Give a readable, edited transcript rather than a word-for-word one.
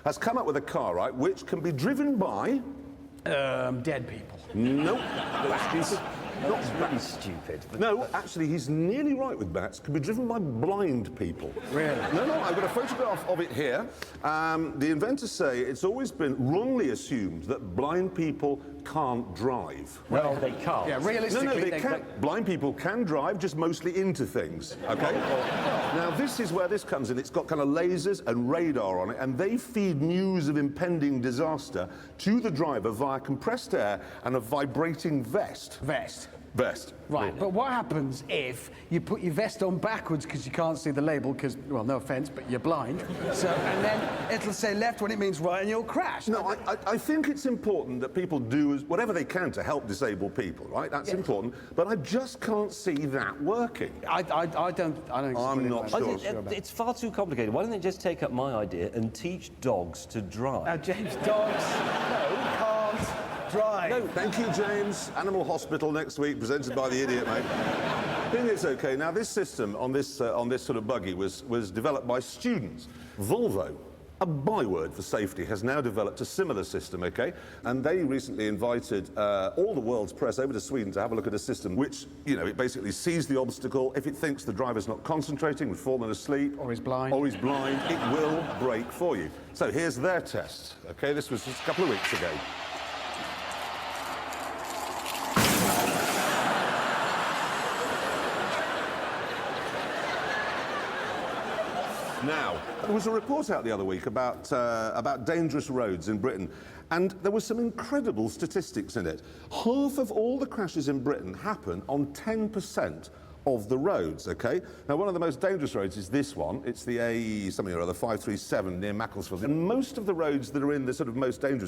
has come up with a car, right, which can be driven by... Dead people. Nope. Bats. Not It's really stupid. But no, actually, he's nearly right with bats. Can be driven by blind people. Really? No, I've got a photograph of it here. The inventors say it's always been wrongly assumed that blind people can't drive. well, they can't. Yeah, realistically, No, they can't. Blind people can drive, just mostly into things, okay? Now, this is where this comes in. It's got kind of lasers and radar on it, and they feed news of impending disaster to the driver via compressed air and a vibrating vest. Vest. Right. But what happens if you put your vest on backwards because you can't see the label because, well, no offence, but you're blind. So, and then it'll say left when it means right and you'll crash. No, I think it's important that people do whatever they can to help disabled people, right? That's important. But I just can't see that working. I don't. I'm not sure. It's far too complicated. Why don't they just take up my idea and teach dogs to drive? Now, James, dogs can't drive. No, thank you, James. Animal Hospital next week, presented by the idiot, mate. I think it's okay. Now, this system on this sort of buggy was developed by students. Volvo, a byword for safety, has now developed a similar system, okay? And they recently invited all the world's press over to Sweden to have a look at a system which, you know, it basically sees the obstacle. If it thinks the driver's not concentrating, we've fallen asleep. Or he's blind. It will brake for you. So here's their test, okay? This was just a couple of weeks ago. Now, there was a report out the other week about dangerous roads in Britain, and there were some incredible statistics in it. Half of all the crashes in Britain happen on 10% of the roads, okay? Now, one of the most dangerous roads is this one. It's the A something or other, 537 near Macclesfield. And most of the roads that are in the sort of most dangerous